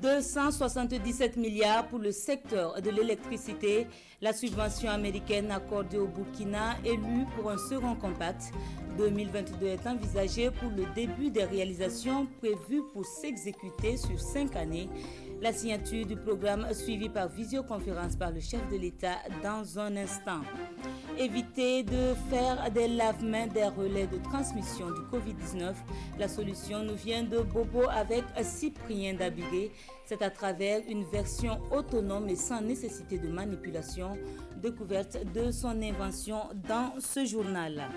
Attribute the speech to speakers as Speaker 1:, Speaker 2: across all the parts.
Speaker 1: 277 milliards pour le secteur de l'électricité. La subvention américaine accordée au Burkina élue pour un second compact. 2022 est envisagé pour le début des réalisations prévues pour s'exécuter sur 5 années. La signature du programme suivie par visioconférence par le chef de l'État dans un instant. Éviter de faire des lave-mains des relais de transmission du Covid-19. La solution nous vient de Bobo avec Cyprien Dabigué. C'est à travers une version autonome et sans nécessité de manipulation, découverte de son invention dans ce journal.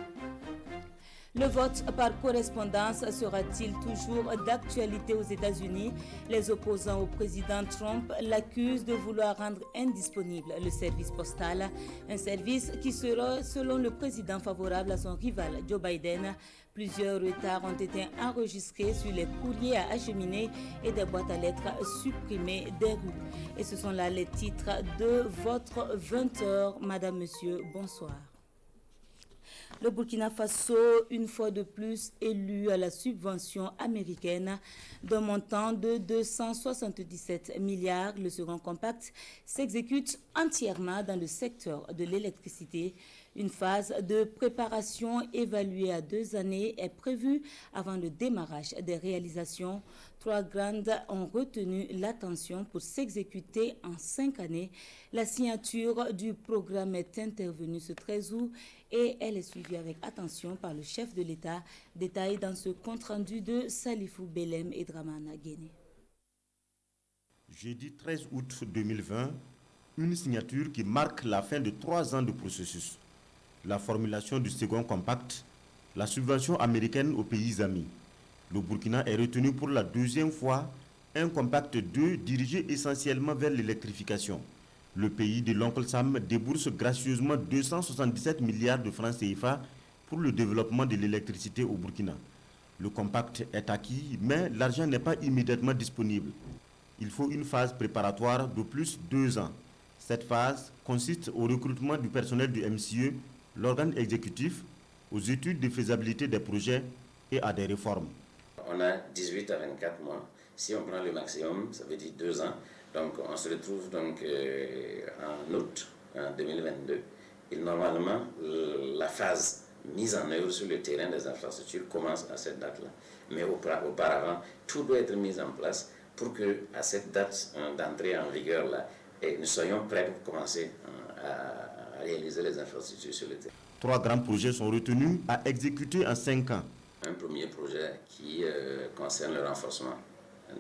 Speaker 1: Le vote par correspondance sera-t-il toujours d'actualité aux États-Unis? Les opposants au président Trump l'accusent de vouloir rendre indisponible le service postal, un service qui sera, selon le président, favorable à son rival Joe Biden. Plusieurs retards ont été enregistrés sur les courriers à acheminer et des boîtes à lettres supprimées des rues. Et ce sont là les titres de votre 20h. Madame, Monsieur, bonsoir. Le Burkina Faso, une fois de plus, élu à la subvention américaine d'un montant de 277 milliards. Le second compact s'exécute entièrement dans le secteur de l'électricité. Une phase de préparation évaluée à 2 années est prévue avant le démarrage des réalisations. 3 grandes ont retenu l'attention pour s'exécuter en 5 années. La signature du programme est intervenue ce 13 août et elle est suivie avec attention par le chef de l'État. Détail dans ce compte-rendu de Salifou Belem et Dramana Guéné.
Speaker 2: Jeudi 13 août 2020, une signature qui marque la fin de 3 ans de processus. La formulation du second compact, la subvention américaine aux pays amis. Le Burkina est retenu pour la 2e fois, un compact 2 dirigé essentiellement vers l'électrification. Le pays de l'oncle Sam débourse gracieusement 277 milliards de francs CFA pour le développement de l'électricité au Burkina. Le compact est acquis, mais l'argent n'est pas immédiatement disponible. Il faut une phase préparatoire de plus 2 ans. Cette phase consiste au recrutement du personnel du MCE, l'organe exécutif, aux études de faisabilité des projets et à des réformes.
Speaker 3: On a 18 à 24 mois. Si on prend le maximum, ça veut dire 2 ans. Donc on se retrouve donc en août 2022. Et normalement, la phase mise en œuvre sur le terrain des infrastructures commence à cette date-là. Mais auparavant, tout doit être mis en place pour que à cette date d'entrée en vigueur là, nous soyons prêts pour commencer à réaliser les infrastructures sur le terrain.
Speaker 2: 3 grands projets sont retenus à exécuter en 5 ans.
Speaker 3: Un premier projet qui concerne le renforcement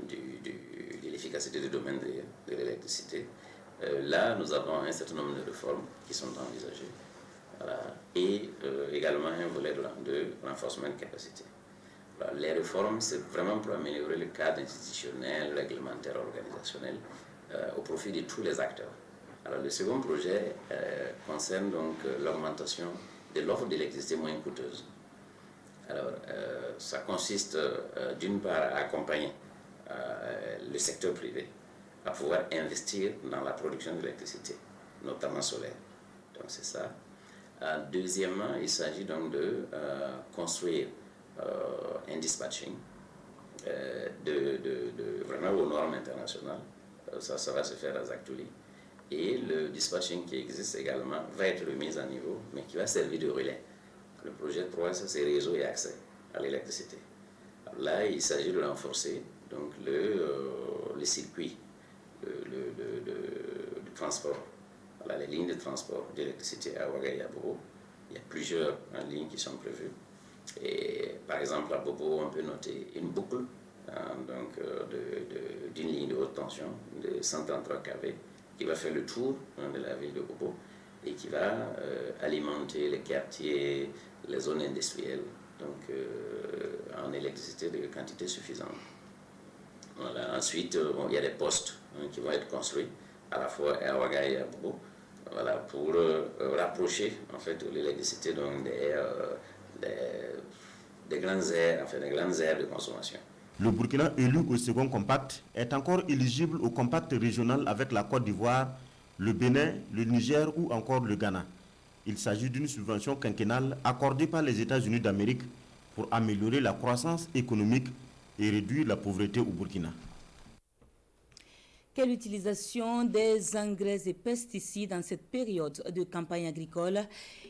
Speaker 3: de l'efficacité du domaine de l'électricité. Là, nous avons un certain nombre de réformes qui sont envisagées. Voilà. Et également un volet de renforcement de capacité. Voilà. Les réformes, c'est vraiment pour améliorer le cadre institutionnel, réglementaire, organisationnel au profit de tous les acteurs. Alors, le second projet concerne donc l'augmentation de l'offre d'électricité moins coûteuse. Alors, ça consiste d'une part à accompagner le secteur privé à pouvoir investir dans la production d'électricité, notamment solaire. Donc, c'est ça. Deuxièmement, il s'agit donc de construire un dispatching vraiment aux normes internationales. Ça va se faire à Zaktuli. Et le dispatching qui existe également va être remis à niveau, mais qui va servir de relais. Le projet 3, c'est réseau et accès à l'électricité. Là, il s'agit de renforcer donc, le circuit de transport. Voilà, les lignes de transport d'électricité à Ouagaï et à Bobo. Il y a plusieurs lignes qui sont prévues. Et par exemple, à Bobo, on peut noter une boucle d'une ligne de haute tension de 133 kV qui va faire le tour de la ville de Bobo et qui va alimenter les quartiers, les zones industrielles, donc en électricité de quantité suffisante. Voilà. Ensuite, il y a des postes qui vont être construits à la fois à Ouagaï et à Bobo, voilà, pour rapprocher en fait l'électricité des grandes aires de consommation.
Speaker 2: Le Burkina, élu au second compact, est encore éligible au compact régional avec la Côte d'Ivoire, le Bénin, le Niger ou encore le Ghana. Il s'agit d'une subvention quinquennale accordée par les États-Unis d'Amérique pour améliorer la croissance économique et réduire la pauvreté au Burkina.
Speaker 1: Quelle utilisation des engrais et pesticides en cette période de campagne agricole?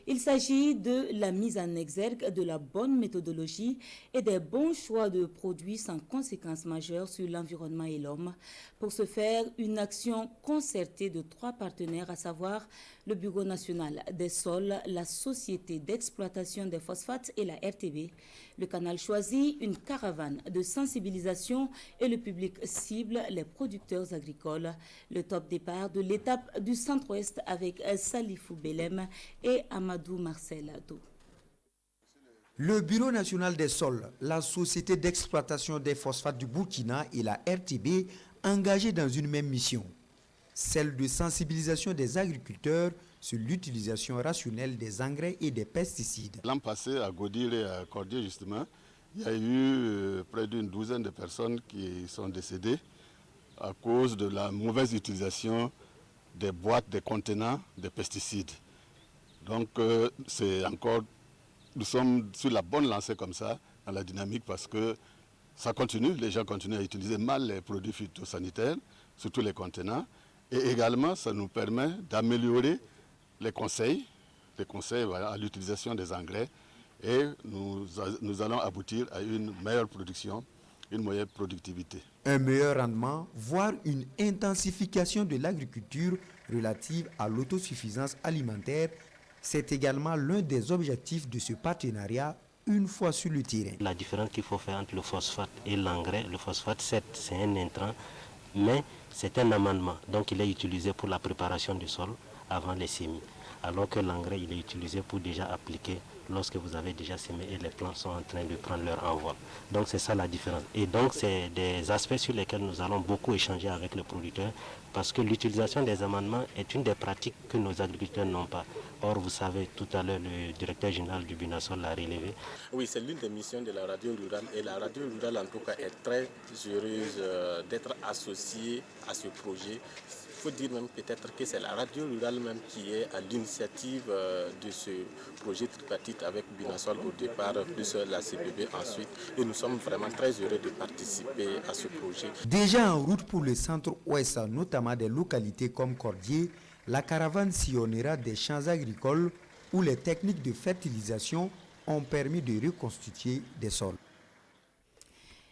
Speaker 1: Il s'agit de la mise en exergue de la bonne méthodologie et des bons choix de produits sans conséquences majeures sur l'environnement et l'homme. Pour ce faire, une action concertée de 3 partenaires, à savoir le Bureau national des sols, la Société d'exploitation des phosphates et la RTB. Le canal choisit une caravane de sensibilisation et le public cible les producteurs agricoles. Le top départ de l'étape du centre-ouest avec Salifou Belem et Amadou Marcel Adou.
Speaker 4: Le Bureau national des sols, la Société d'exploitation des phosphates du Burkina et la RTB engagés dans une même mission, celle de sensibilisation des agriculteurs sur l'utilisation rationnelle des engrais et des pesticides.
Speaker 5: L'an passé, à Godir et à Cordier, justement, il y a eu près d'une douzaine de personnes qui sont décédées à cause de la mauvaise utilisation des boîtes, des contenants, des pesticides. Donc, nous sommes sur la bonne lancée comme ça, dans la dynamique, parce que ça continue, les gens continuent à utiliser mal les produits phytosanitaires, surtout les contenants. Et également, ça nous permet d'améliorer les conseils à l'utilisation des engrais et nous allons aboutir à une meilleure production, une meilleure productivité.
Speaker 4: Un meilleur rendement, voire une intensification de l'agriculture relative à l'autosuffisance alimentaire, c'est également l'un des objectifs de ce partenariat une fois sur le terrain.
Speaker 6: La différence qu'il faut faire entre le phosphate et l'engrais, le phosphate, certes, c'est un intrant, mais c'est un amendement. Donc il est utilisé pour la préparation du sol avant les semis. Alors que l'engrais, il est utilisé pour déjà appliquer lorsque vous avez déjà semé et les plants sont en train de prendre leur envol. Donc c'est ça la différence. Et donc c'est des aspects sur lesquels nous allons beaucoup échanger avec les producteurs parce que l'utilisation des amendements est une des pratiques que nos agriculteurs n'ont pas. Or, vous savez, tout à l'heure, le directeur général du BUNASOL l'a relevé.
Speaker 7: Oui, c'est l'une des missions de la radio rurale et la radio rurale en tout cas est très heureuse d'être associée à ce projet. Il faut dire même peut-être que c'est la radio rurale même qui est à l'initiative de ce projet tripartite avec BUNASOL au départ, plus la CPB ensuite. Et nous sommes vraiment très heureux de participer à ce projet.
Speaker 4: Déjà en route pour le centre-ouest, notamment des localités comme Cordier, la caravane sillonnera des champs agricoles où les techniques de fertilisation ont permis de reconstituer des sols.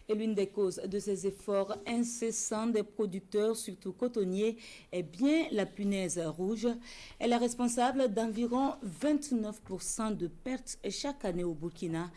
Speaker 1: Et l'une des causes de ces efforts incessants des producteurs, surtout cotonniers, est bien la punaise rouge. Elle est responsable d'environ 29% de pertes chaque année au Burkina.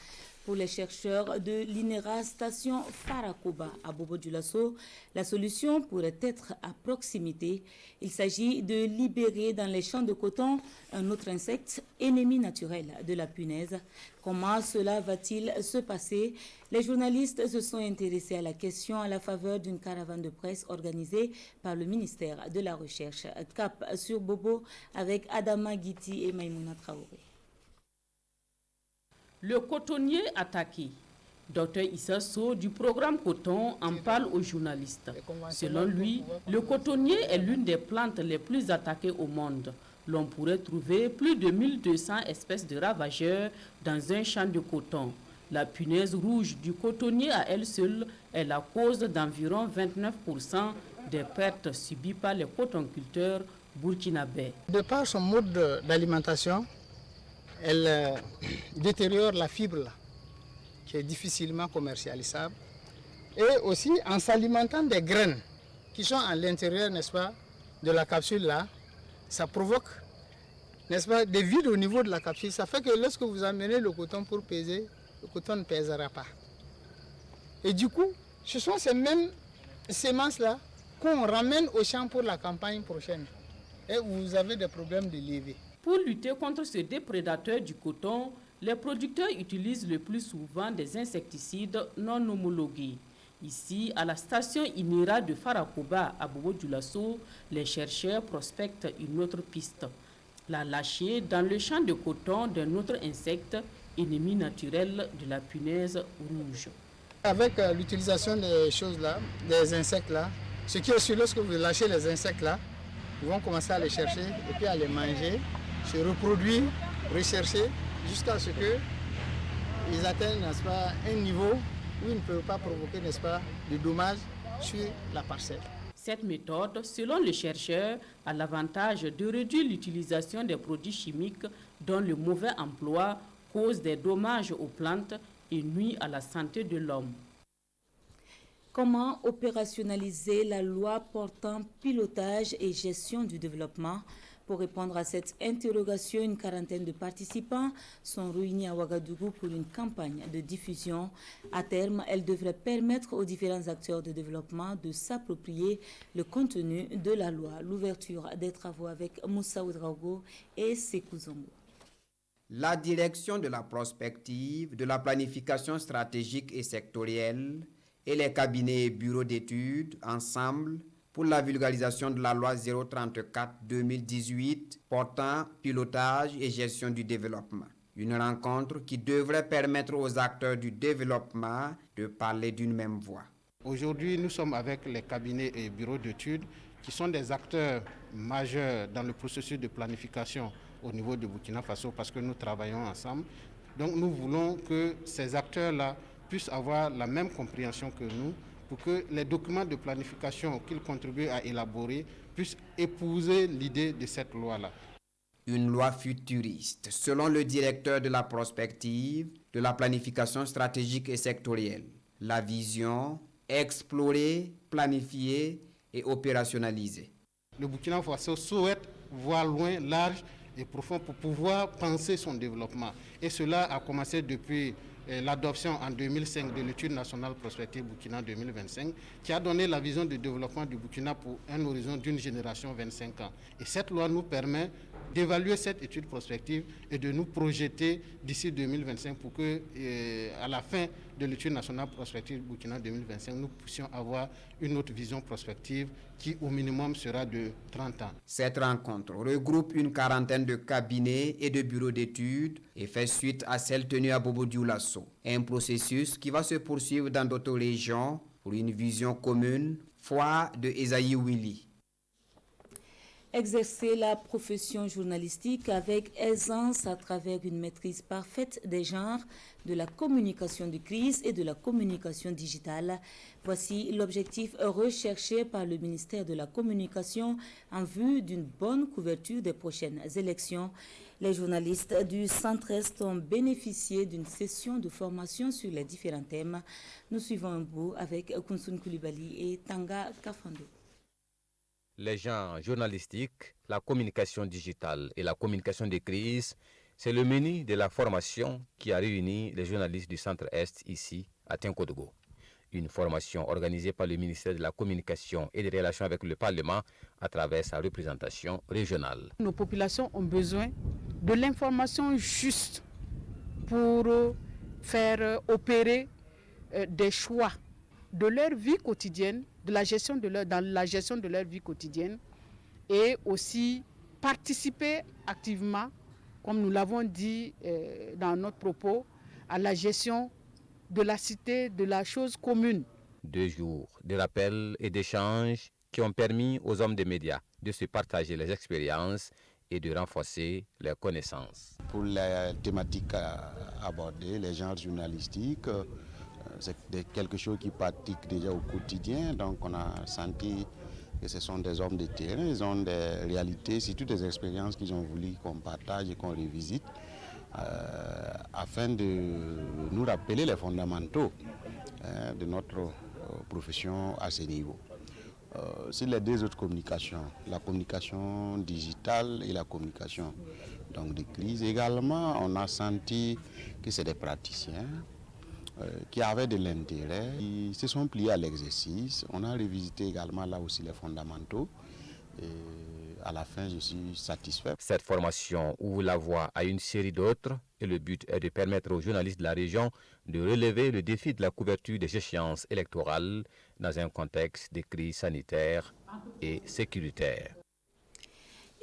Speaker 1: Pour les chercheurs de l'INERA station Farakoba à Bobo-Dioulasso, la solution pourrait être à proximité. Il s'agit de libérer dans les champs de coton un autre insecte, ennemi naturel de la punaise. Comment cela va-t-il se passer? Les journalistes se sont intéressés à la question à la faveur d'une caravane de presse organisée par le ministère de la Recherche. Cap sur Bobo avec Adama Guiti et Maïmouna Traoré.
Speaker 8: Le cotonnier attaqué. Dr Issa Sow du programme Coton en parle aux journalistes. Selon lui, le cotonnier est l'une des plantes les plus attaquées au monde. L'on pourrait trouver plus de 1200 espèces de ravageurs dans un champ de coton. La punaise rouge du cotonnier à elle seule est la cause d'environ 29% des pertes subies par les cotonculteurs burkinabés.
Speaker 9: De par son mode d'alimentation, elle détériore la fibre là, qui est difficilement commercialisable. Et aussi en s'alimentant des graines qui sont à l'intérieur, n'est-ce pas, de la capsule là, ça provoque, n'est-ce pas, des vides au niveau de la capsule. Ça fait que lorsque vous amenez le coton pour peser, le coton ne pèsera pas. Et du coup, ce sont ces mêmes semences là qu'on ramène au champ pour la campagne prochaine. Et vous avez des problèmes de levée.
Speaker 8: Pour lutter contre ce déprédateur du coton, les producteurs utilisent le plus souvent des insecticides non homologués. Ici, à la station INERA de Farakoba à Bobo-Dioulasso, les chercheurs prospectent une autre piste. La lâcher dans le champ de coton d'un autre insecte, ennemi naturel de la punaise rouge.
Speaker 9: Avec l'utilisation des choses là, des insectes là, ce qui est sûr, lorsque vous lâchez les insectes là, ils vont commencer à les chercher et puis à les manger, se reproduire, rechercher, jusqu'à ce qu'ils atteignent, n'est-ce pas, un niveau où ils ne peuvent pas provoquer, n'est-ce pas, de dommages sur la parcelle.
Speaker 8: Cette méthode, selon le chercheur, a l'avantage de réduire l'utilisation des produits chimiques dont le mauvais emploi cause des dommages aux plantes et nuit à la santé de l'homme.
Speaker 1: Comment opérationnaliser la loi portant pilotage et gestion du développement? Pour répondre à cette interrogation, une quarantaine de participants sont réunis à Ouagadougou pour une campagne de diffusion. À terme, elle devrait permettre aux différents acteurs de développement de s'approprier le contenu de la loi. L'ouverture des travaux avec Moussa Ouedraogo et Sekou Zongo.
Speaker 10: La direction de la prospective, de la planification stratégique et sectorielle et les cabinets et bureaux d'études ensemble pour la vulgarisation de la loi 034-2018 portant pilotage et gestion du développement. Une rencontre qui devrait permettre aux acteurs du développement de parler d'une même voix.
Speaker 9: Aujourd'hui, nous sommes avec les cabinets et bureaux d'études qui sont des acteurs majeurs dans le processus de planification au niveau de Burkina Faso parce que nous travaillons ensemble. Donc nous voulons que ces acteurs-là puissent avoir la même compréhension que nous pour que les documents de planification qu'ils contribuent à élaborer puissent épouser l'idée de cette loi-là.
Speaker 10: Une loi futuriste, selon le directeur de la prospective, de la planification stratégique et sectorielle. La vision, explorer, planifier et opérationnaliser.
Speaker 9: Le Burkina Faso souhaite voir loin, large et profond pour pouvoir penser son développement. Et cela a commencé depuis l'adoption en 2005 de l'étude nationale prospective Burkina 2025 qui a donné la vision de développement du Burkina pour un horizon d'une génération 25 ans. Et cette loi nous permet d'évaluer cette étude prospective et de nous projeter d'ici 2025 pour que, à la fin de l'étude nationale prospective Burkina 2025, nous puissions avoir une autre vision prospective qui au minimum sera de 30 ans.
Speaker 10: Cette rencontre regroupe une quarantaine de cabinets et de bureaux d'études et fait suite à celle tenue à Bobo-Dioulasso. Un processus qui va se poursuivre dans d'autres régions pour une vision commune, foi de Esaïe Willy.
Speaker 1: Exercer la profession journalistique avec aisance à travers une maîtrise parfaite des genres, de la communication de crise et de la communication digitale. Voici l'objectif recherché par le ministère de la Communication en vue d'une bonne couverture des prochaines élections. Les journalistes du Centre-Est ont bénéficié d'une session de formation sur les différents thèmes. Nous suivons un bout avec Kounsoun Koulibaly et Tanga Kafando.
Speaker 11: Les genres journalistiques, la communication digitale et la communication de crise, c'est le menu de la formation qui a réuni les journalistes du Centre-Est ici à Tinkodogo. Une formation organisée par le ministère de la Communication et des Relations avec le Parlement à travers sa représentation régionale.
Speaker 8: Nos populations ont besoin de l'information juste pour faire opérer des choix de leur vie quotidienne, dans la gestion de leur vie quotidienne et aussi participer activement, comme nous l'avons dit dans notre propos, à la gestion de la cité, de la chose commune.
Speaker 11: 2 jours de rappels et d'échanges qui ont permis aux hommes des médias de se partager les expériences et de renforcer leurs connaissances.
Speaker 12: Pour les thématiques abordées, les genres journalistiques, c'est quelque chose qu'ils pratiquent déjà au quotidien, donc on a senti que ce sont des hommes de terrain, ils ont des réalités, surtout des expériences qu'ils ont voulu qu'on partage et qu'on revisite afin de nous rappeler les fondamentaux de notre profession à ce niveau. Sur les 2 autres communications, la communication digitale et la communication donc de crise également, on a senti que c'est des praticiens qui avaient de l'intérêt, ils se sont pliés à l'exercice. On a revisité également là aussi les fondamentaux et à la fin je suis satisfait.
Speaker 11: Cette formation ouvre la voie à une série d'autres et le but est de permettre aux journalistes de la région de relever le défi de la couverture des échéances électorales dans un contexte de crise sanitaire et sécuritaire.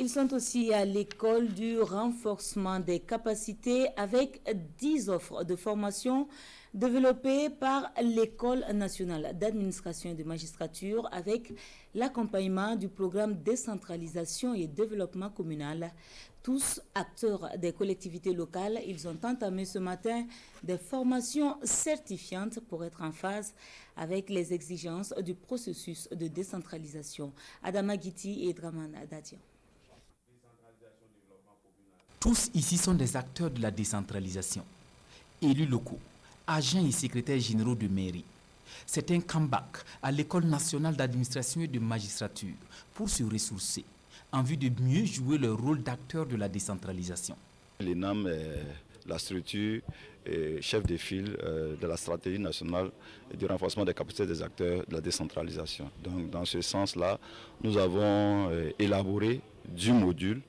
Speaker 1: Ils sont aussi à l'école du renforcement des capacités avec 10 offres de formation développées par l'École nationale d'administration et de magistrature avec l'accompagnement du programme décentralisation et développement communal. Tous acteurs des collectivités locales, ils ont entamé ce matin des formations certifiantes pour être en phase avec les exigences du processus de décentralisation. Adama Guiti et Draman Dadian.
Speaker 13: Tous ici sont des acteurs de la décentralisation, élus locaux, agents et secrétaires généraux de mairie. C'est un comeback à l'École nationale d'administration et de magistrature pour se ressourcer en vue de mieux jouer leur rôle d'acteur de la décentralisation.
Speaker 14: L'ENAM est la structure et chef de file de la stratégie nationale du renforcement des capacités des acteurs de la décentralisation. Donc, dans ce sens-là, nous avons élaboré 10 modules,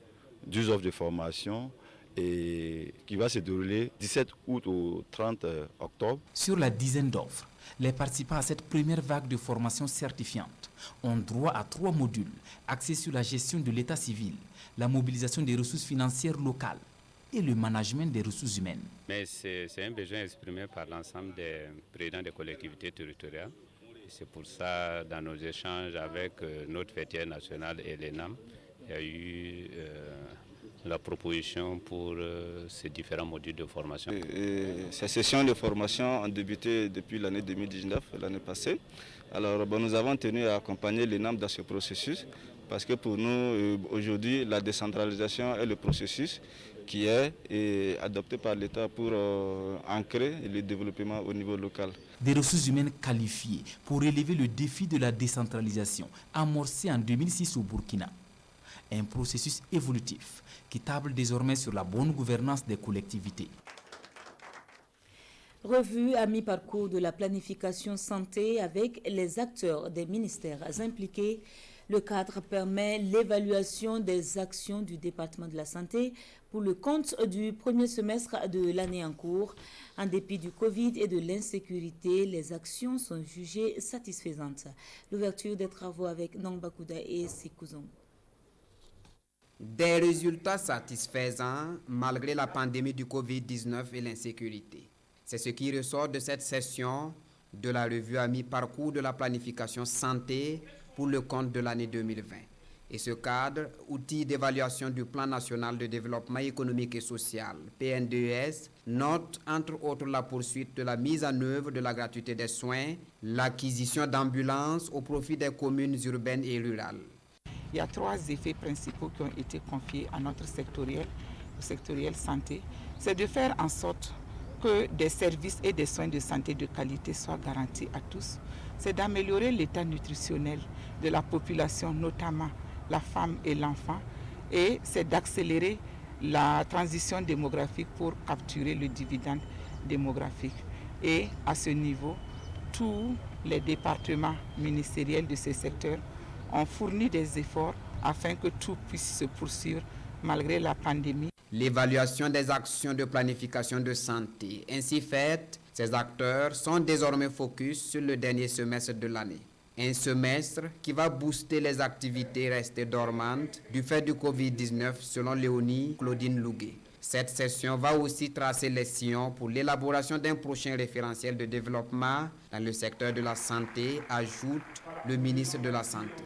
Speaker 14: 10 offres de formation et qui va se dérouler 17 août au 30 octobre.
Speaker 13: Sur la dizaine d'offres, les participants à cette première vague de formation certifiante ont droit à 3 modules axés sur la gestion de l'état civil, la mobilisation des ressources financières locales et le management des ressources humaines.
Speaker 15: Mais c'est un besoin exprimé par l'ensemble des présidents des collectivités territoriales. C'est pour ça, dans nos échanges avec notre fêtière nationale et l'ENAM, il y a eu la proposition pour ces différents modules de formation.
Speaker 16: Ces sessions de formation ont débuté depuis l'année 2019, l'année passée. Alors nous avons tenu à accompagner l'ENAM dans ce processus parce que pour nous, aujourd'hui, la décentralisation est le processus qui est adopté par l'État pour ancrer le développement au niveau local.
Speaker 13: Des ressources humaines qualifiées pour relever le défi de la décentralisation amorcé en 2006 au Burkina. Un processus évolutif qui table désormais sur la bonne gouvernance des collectivités.
Speaker 1: Revue à mi-parcours de la planification santé avec les acteurs des ministères impliqués. Le cadre permet l'évaluation des actions du département de la santé pour le compte du premier semestre de l'année en cours. En dépit du Covid et de l'insécurité, les actions sont jugées satisfaisantes. L'ouverture des travaux avec Nambakouda et Sikouzong.
Speaker 10: Des résultats satisfaisants malgré la pandémie du Covid-19 et l'insécurité. C'est ce qui ressort de cette session de la revue à mi-parcours de la planification santé pour le compte de l'année 2020. Et ce cadre, outil d'évaluation du Plan national de développement économique et social, PNDES, note entre autres la poursuite de la mise en œuvre de la gratuité des soins, l'acquisition d'ambulances au profit des communes urbaines et rurales.
Speaker 17: Il y a 3 effets principaux qui ont été confiés à notre sectoriel santé. C'est de faire en sorte que des services et des soins de santé de qualité soient garantis à tous. C'est d'améliorer l'état nutritionnel de la population, notamment la femme et l'enfant. Et c'est d'accélérer la transition démographique pour capturer le dividende démographique. Et à ce niveau, tous les départements ministériels de ce secteur ont fourni des efforts afin que tout puisse se poursuivre malgré la pandémie.
Speaker 10: L'évaluation des actions de planification de santé ainsi faite, ces acteurs sont désormais focus sur le dernier semestre de l'année. Un semestre qui va booster les activités restées dormantes du fait du Covid-19 selon Léonie Claudine Louguet. Cette session va aussi tracer les sillons pour l'élaboration d'un prochain référentiel de développement dans le secteur de la santé, ajoute le ministre de la Santé.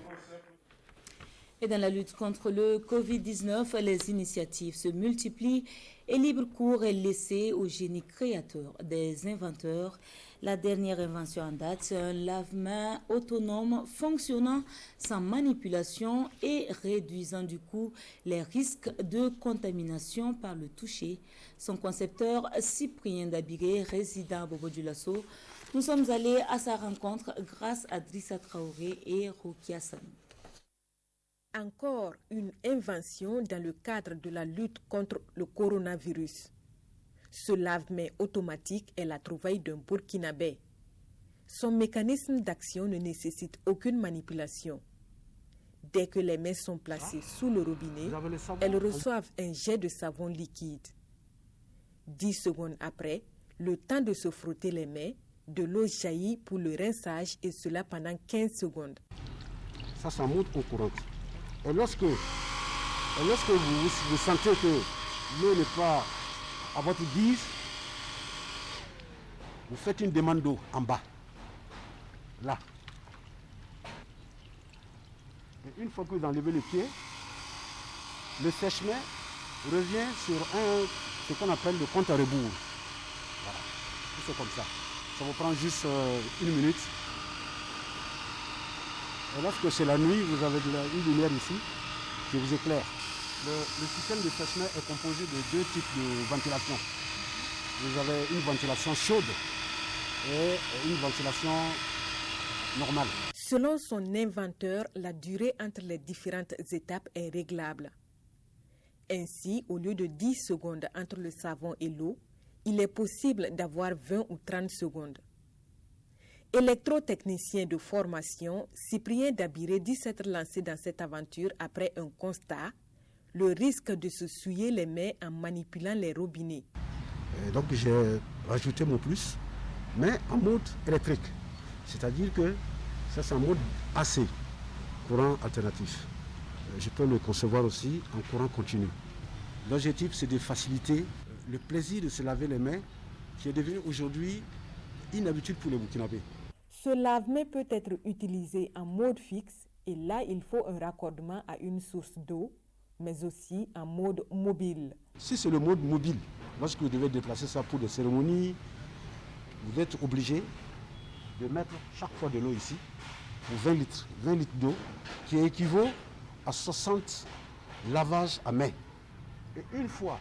Speaker 1: Et dans la lutte contre le Covid-19, les initiatives se multiplient et libre cours est laissé au génie créateur des inventeurs. La dernière invention en date, un lave-mains autonome fonctionnant sans manipulation et réduisant du coup les risques de contamination par le toucher. Son concepteur, Cyprien Dabiré, résident à Bobo-Dioulasso, nous sommes allés à sa rencontre grâce à Drissa Traoré et Rokia Sani.
Speaker 18: Encore une invention dans le cadre de la lutte contre le coronavirus. Ce lave-mains automatique est la trouvaille d'un Burkinabé. Son mécanisme d'action ne nécessite aucune manipulation. Dès que les mains sont placées sous le robinet, elles reçoivent un jet de savon liquide. 10 secondes après, le temps de se frotter les mains, de l'eau jaillit pour le rinçage et cela pendant 15 secondes.
Speaker 19: Ça monte au courant. Et lorsque Et lorsque vous sentez que l'eau n'est pas à votre guise, vous faites une demande d'eau en bas. Là. Et une fois que vous enlevez le pied, le sèche-main revient sur ce qu'on appelle le compte à rebours. Voilà. C'est comme ça. Ça vous prend juste 1 minute. Et lorsque c'est la nuit, vous avez une lumière ici qui vous éclaire. Le système de sèche-main est composé de 2 types de ventilation. Vous avez une ventilation chaude et une ventilation normale.
Speaker 18: Selon son inventeur, la durée entre les différentes étapes est réglable. Ainsi, au lieu de 10 secondes entre le savon et l'eau, il est possible d'avoir 20 ou 30 secondes. Électrotechnicien de formation, Cyprien Dabiré dit s'être lancé dans cette aventure après un constat, le risque de se souiller les mains en manipulant les robinets.
Speaker 19: Et donc j'ai rajouté mon plus, mais en mode électrique. C'est-à-dire que ça c'est en mode AC, courant alternatif. Je peux le concevoir aussi en courant continu. L'objectif c'est de faciliter le plaisir de se laver les mains qui est devenu aujourd'hui une habitude pour les Burkinabés.
Speaker 18: Ce lave-mains peut être utilisé en mode fixe et là il faut un raccordement à une source d'eau, mais aussi en mode mobile.
Speaker 19: Si c'est le mode mobile, lorsque vous devez déplacer ça pour des cérémonies, vous êtes obligé de mettre chaque fois de l'eau ici pour 20 litres d'eau qui équivaut à 60 lavages à main. Et une fois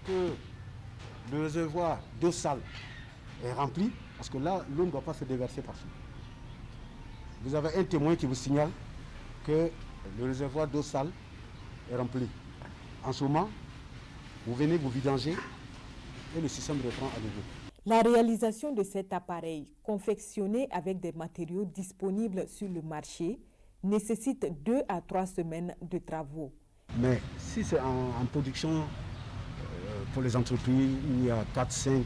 Speaker 19: que le réservoir d'eau sale est rempli, parce que là, l'eau ne doit pas se déverser partout. Vous avez un témoin qui vous signale que le réservoir d'eau sale est rempli. En ce moment, vous venez vous vidanger et le système reprend à nouveau.
Speaker 18: La réalisation de cet appareil, confectionné avec des matériaux disponibles sur le marché, nécessite 2 à 3 semaines de travaux.
Speaker 19: Mais si c'est en production pour les entreprises, il y a 4-5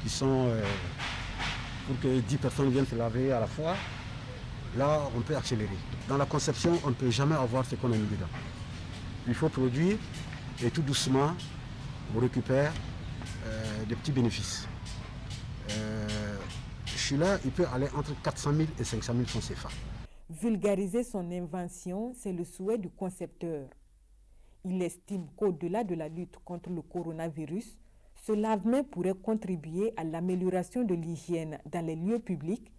Speaker 19: qui sont pour que 10 personnes viennent se laver à la fois, là on peut accélérer. Dans la conception, on ne peut jamais avoir ce qu'on a mis dedans. Il faut produire et tout doucement, on récupère des petits bénéfices. Celui-là, il peut aller entre 400 000 et 500 000 francs CFA.
Speaker 18: Vulgariser son invention, c'est le souhait du concepteur. Il estime qu'au-delà de la lutte contre le coronavirus, ce lave-mains pourrait contribuer à l'amélioration de l'hygiène dans les lieux publics,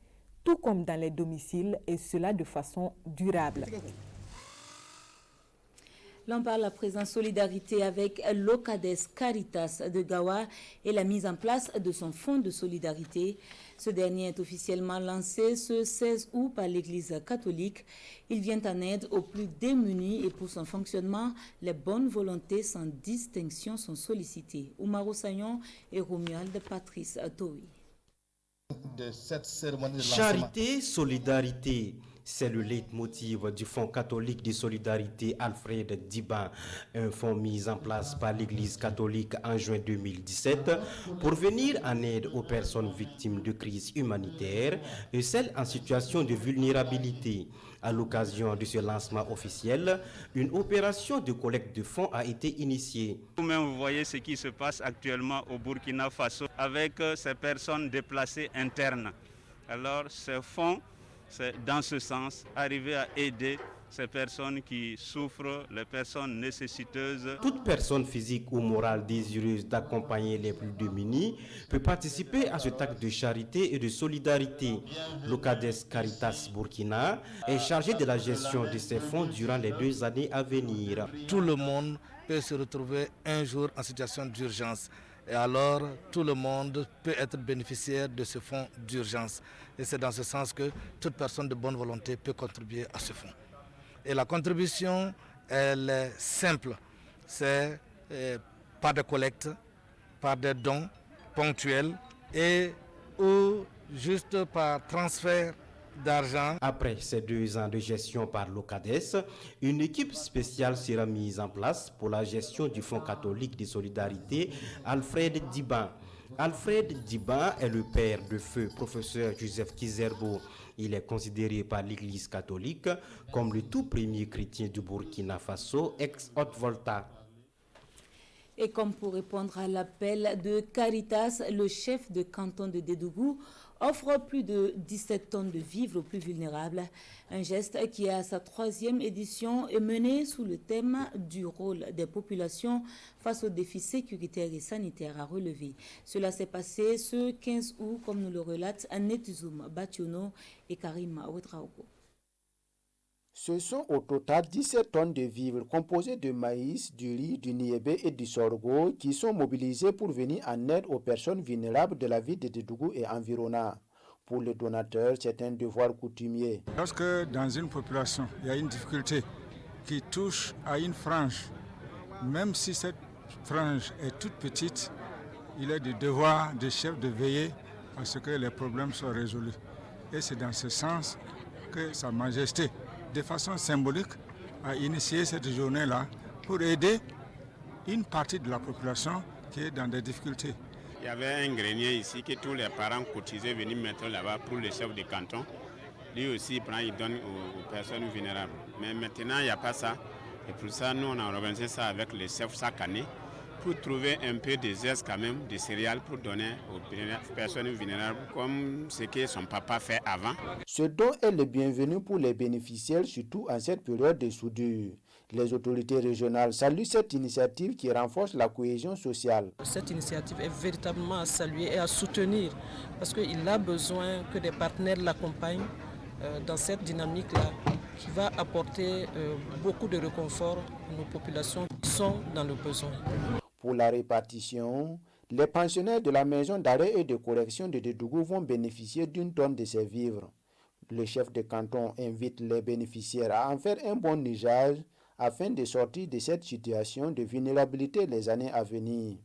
Speaker 18: tout comme dans les domiciles, et cela de façon durable.
Speaker 1: L'on parle à présent solidarité avec l'Ocades Caritas de Gawa et la mise en place de son fonds de solidarité. Ce dernier est officiellement lancé ce 16 août par l'Église catholique. Il vient en aide aux plus démunis et pour son fonctionnement, les bonnes volontés sans distinction sont sollicitées. Oumaro Sagnon et Romuald Patrice Toui.
Speaker 20: De cette cérémonie de
Speaker 21: Charité, solidarité. C'est le leitmotiv du Fonds catholique de solidarité Alfred Diban, un fonds mis en place par l'Église catholique en juin 2017 pour venir en aide aux personnes victimes de crises humanitaires et celles en situation de vulnérabilité. À l'occasion de ce lancement officiel, une opération de collecte de fonds a été initiée.
Speaker 22: Vous-même, vous voyez ce qui se passe actuellement au Burkina Faso avec ces personnes déplacées internes. Alors, ce fonds, c'est dans ce sens, arriver à aider ces personnes qui souffrent, les personnes nécessiteuses.
Speaker 21: Toute personne physique ou morale désireuse d'accompagner les plus démunis peut participer à cet acte de charité et de solidarité. L'Ocades Caritas Burkina est chargé de la gestion de ces fonds durant les 2 années à venir.
Speaker 20: Tout le monde peut se retrouver un jour en situation d'urgence. Et alors, tout le monde peut être bénéficiaire de ce fonds d'urgence. Et c'est dans ce sens que toute personne de bonne volonté peut contribuer à ce fonds. Et la contribution, elle est simple. C'est par des collectes, par des dons ponctuels et ou juste par transfert d'argent.
Speaker 21: Après ces 2 ans de gestion par l'Ocades, une équipe spéciale sera mise en place pour la gestion du Fonds catholique de solidarité Alfred Diban. Alfred Diba est le père de feu professeur Joseph Kizerbo. Il est considéré par l'Église catholique comme le tout premier chrétien du Burkina Faso, ex-Haute-Volta.
Speaker 1: Et comme pour répondre à l'appel de Caritas, le chef de canton de Dédougou offre plus de 17 tonnes de vivres aux plus vulnérables. Un geste qui, à sa 3e édition, est mené sous le thème du rôle des populations face aux défis sécuritaires et sanitaires à relever. Cela s'est passé ce 15 août, comme nous le relatent Netzoum Bationo et Karim Ouetraogo.
Speaker 2: Ce sont au total 17 tonnes de vivres composées de maïs, du riz, du niébé et du sorgho qui sont mobilisées pour venir en aide aux personnes vulnérables de la ville de Dédougou et environnants. Pour le donateur, c'est un devoir coutumier.
Speaker 3: Lorsque dans une population, il y a une difficulté qui touche à une frange, même si cette frange est toute petite, il est du devoir du chef de veiller à ce que les problèmes soient résolus. Et c'est dans ce sens que Sa Majesté, de façon symbolique, a initié cette journée-là pour aider une partie de la population qui est dans des difficultés.
Speaker 23: Il y avait un grenier ici que tous les parents cotisaient venir mettre là-bas pour le chef de canton. Lui aussi, il donne aux personnes vulnérables. Mais maintenant, il n'y a pas ça. Et pour ça, nous, on a organisé ça avec les chefs chaque année pour trouver un peu de zeste quand même, de céréales pour donner aux personnes vulnérables comme ce que son papa fait avant.
Speaker 2: Ce don est le bienvenu pour les bénéficiaires, surtout en cette période de soudure. Les autorités régionales saluent cette initiative qui renforce la cohésion sociale.
Speaker 24: Cette initiative est véritablement à saluer et à soutenir parce qu'il a besoin que des partenaires l'accompagnent dans cette dynamique-là qui va apporter beaucoup de réconfort à nos populations qui sont dans le besoin.
Speaker 2: Pour la répartition, les pensionnaires de la maison d'arrêt et de correction de Dédougou vont bénéficier d'une tonne de ces vivres. Le chef de canton invite les bénéficiaires à en faire un bon usage afin de sortir de cette situation de vulnérabilité les années à venir.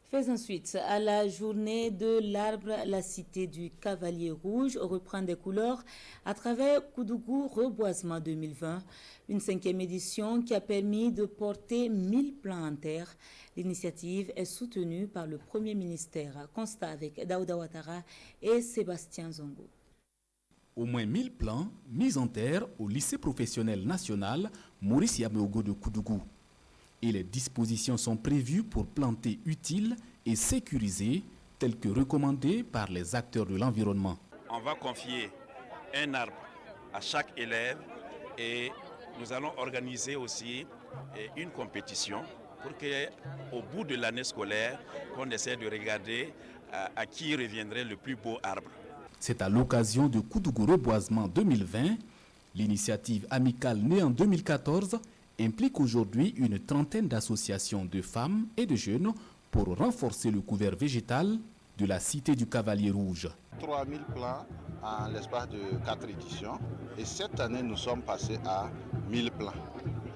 Speaker 1: Faisons suite à la journée de l'arbre. La cité du Cavalier Rouge reprend des couleurs à travers Koudougou Reboisement 2020, une 5e édition qui a permis de porter 1000 plants en terre. L'initiative est soutenue par le Premier ministère. Constat avec Daouda Ouattara et Sébastien Zongo.
Speaker 13: Au moins 1000 plants mis en terre au lycée professionnel national Maurice Yameogo de Koudougou. Et les dispositions sont prévues pour planter utiles et sécurisés, tels que recommandés par les acteurs de l'environnement.
Speaker 25: On va confier un arbre à chaque élève et nous allons organiser aussi une compétition pour qu'au bout de l'année scolaire, on essaie de regarder à qui reviendrait le plus beau arbre.
Speaker 13: C'est à l'occasion de Koudougou Reboisement 2020, l'initiative amicale née en 2014 implique aujourd'hui une trentaine d'associations de femmes et de jeunes pour renforcer le couvert végétal de la cité du Cavalier Rouge.
Speaker 12: 3000 plants en l'espace de 4 éditions et cette année nous sommes passés à 1000 plants.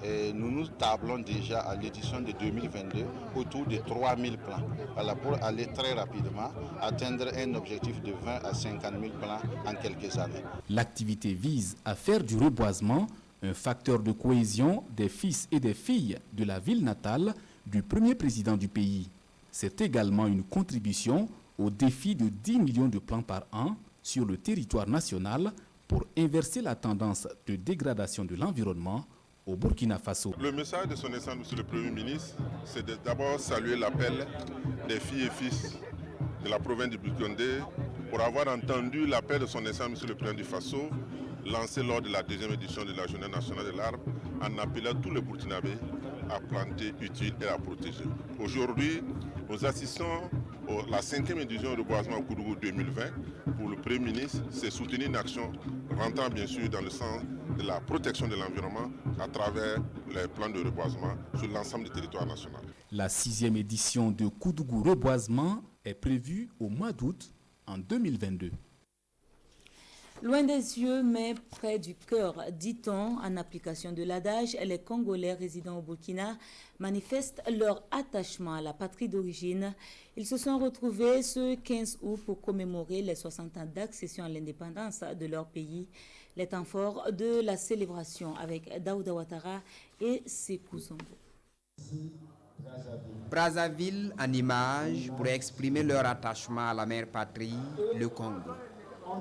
Speaker 12: Et nous nous tablons déjà à l'édition de 2022 autour de 3000 plants. Voilà, pour aller très rapidement atteindre un objectif de 20 à 50 000 plants en quelques années.
Speaker 13: L'activité vise à faire du reboisement un facteur de cohésion des fils et des filles de la ville natale du premier président du pays. C'est également une contribution au défi de 10 millions de plants par an sur le territoire national pour inverser la tendance de dégradation de l'environnement au Burkina Faso.
Speaker 26: Le message de son Excellence, Monsieur le Premier ministre, c'est d'abord saluer l'appel des filles et fils de la province du Burkina pour avoir entendu l'appel de son Excellence, Monsieur le Président du Faso, lancé lors de la 2e édition de la Journée nationale de l'arbre, en appelant tous les Burkinabés à planter utile et à protéger. Aujourd'hui, nous assistons à la 5e édition de reboisement au Koudougou 2020. Pour le Premier ministre, c'est soutenir une action rentrant bien sûr dans le sens de la protection de l'environnement à travers les plans de reboisement sur l'ensemble du territoire national.
Speaker 13: La 6e édition de Koudougou Reboisement est prévue au mois d'août en 2022.
Speaker 1: Loin des yeux, mais près du cœur, dit-on, en application de l'adage, les Congolais résidant au Burkina manifestent leur attachement à la patrie d'origine. Ils se sont retrouvés ce 15 août pour commémorer les 60 ans d'accession à l'indépendance de leur pays. Les temps forts de la célébration avec Daouda Ouattara et Sékou Zongo.
Speaker 10: Brazzaville en images pour exprimer leur attachement à la mère patrie, le Congo.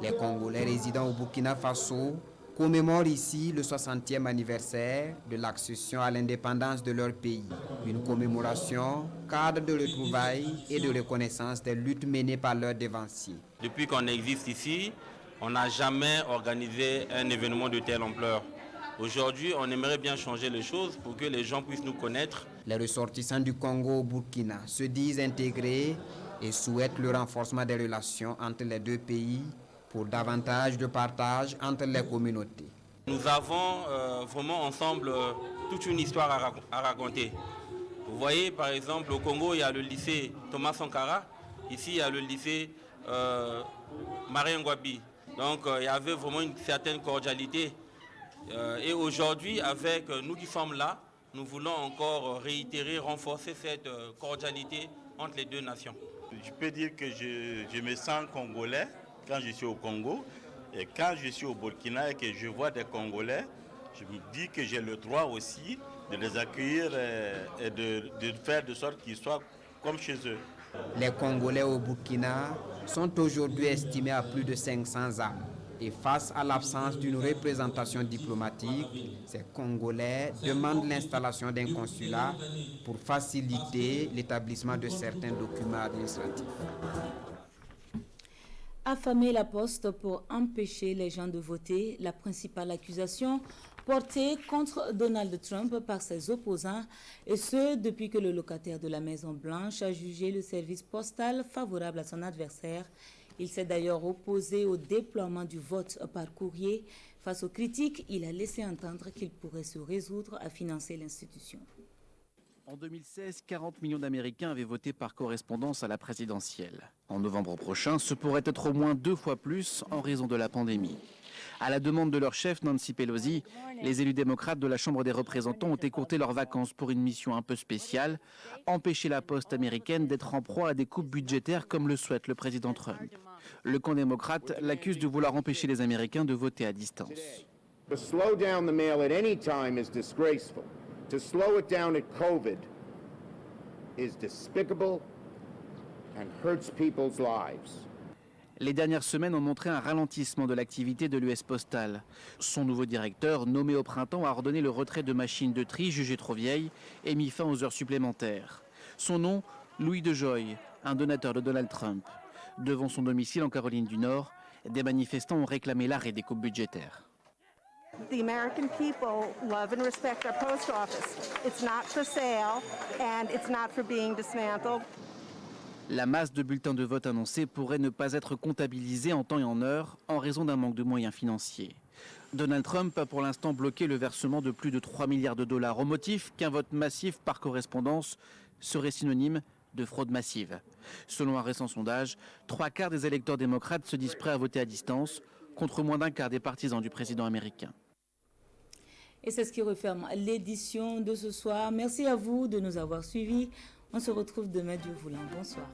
Speaker 10: Les Congolais résidant au Burkina Faso commémorent ici le 60e anniversaire de l'accession à l'indépendance de leur pays. Une commémoration cadre de retrouvailles et de reconnaissance des luttes menées par leurs devanciers.
Speaker 4: Depuis qu'on existe ici, on n'a jamais organisé un événement de telle ampleur. Aujourd'hui, on aimerait bien changer les choses pour que les gens puissent nous connaître.
Speaker 10: Les ressortissants du Congo au Burkina se disent intégrés et souhaitent le renforcement des relations entre les deux pays pour davantage de partage entre les communautés.
Speaker 4: Nous avons vraiment ensemble toute une histoire à raconter. Vous voyez, par exemple, au Congo, il y a le lycée Thomas Sankara. Ici, il y a le lycée Marien Ngouabi. Donc, il y avait vraiment une certaine cordialité. Et aujourd'hui, avec nous qui sommes là, nous voulons encore réitérer, renforcer cette cordialité entre les deux nations.
Speaker 5: Je peux dire que je me sens congolais quand je suis au Congo. Et quand je suis au Burkina et que je vois des Congolais, je me dis que j'ai le droit aussi de les accueillir et de faire de sorte qu'ils soient comme chez eux.
Speaker 10: Les Congolais au Burkina sont aujourd'hui estimés à plus de 500 âmes. Et face à l'absence d'une représentation diplomatique, ces Congolais demandent l'installation d'un consulat pour faciliter l'établissement de certains documents administratifs.
Speaker 1: Affamer la poste pour empêcher les gens de voter, la principale accusation portée contre Donald Trump par ses opposants, et ce depuis que le locataire de la Maison-Blanche a jugé le service postal favorable à son adversaire. Il s'est d'ailleurs opposé au déploiement du vote par courrier. Face aux critiques, il a laissé entendre qu'il pourrait se résoudre à financer l'institution.
Speaker 6: En 2016, 40 millions d'Américains avaient voté par correspondance à la présidentielle. En novembre prochain, ce pourrait être au moins 2 fois plus en raison de la pandémie. À la demande de leur chef, Nancy Pelosi, les élus démocrates de la Chambre des représentants ont écourté leurs vacances pour une mission un peu spéciale, empêcher la poste américaine d'être en proie à des coupes budgétaires comme le souhaite le président Trump. Le camp démocrate l'accuse de vouloir empêcher les Américains de voter à distance.
Speaker 7: To slow down the mail at any time is disgraceful. To slow it down at COVID is despicable and hurts people's lives.
Speaker 6: Les dernières semaines ont montré un ralentissement de l'activité de l'US Postal. Son nouveau directeur, nommé au printemps, a ordonné le retrait de machines de tri jugées trop vieilles et mis fin aux heures supplémentaires. Son nom, Louis DeJoy, un donateur de Donald Trump. Devant son domicile en Caroline du Nord, des manifestants ont réclamé l'arrêt des coupes budgétaires.
Speaker 8: The American people love and respect our post office. It's not for sale and it's not for being dismantled.
Speaker 6: La masse de bulletins de vote annoncés pourrait ne pas être comptabilisée en temps et en heure en raison d'un manque de moyens financiers. Donald Trump a pour l'instant bloqué le versement de plus de 3 milliards de dollars au motif qu'un vote massif par correspondance serait synonyme de fraude massive. Selon un récent sondage, 3/4 des électeurs démocrates se disent prêts à voter à distance, contre moins d'1/4 des partisans du président américain.
Speaker 1: Et c'est ce qui referme l'édition de ce soir. Merci à vous de nous avoir suivis. On se retrouve demain, Dieu voulant. Bonsoir.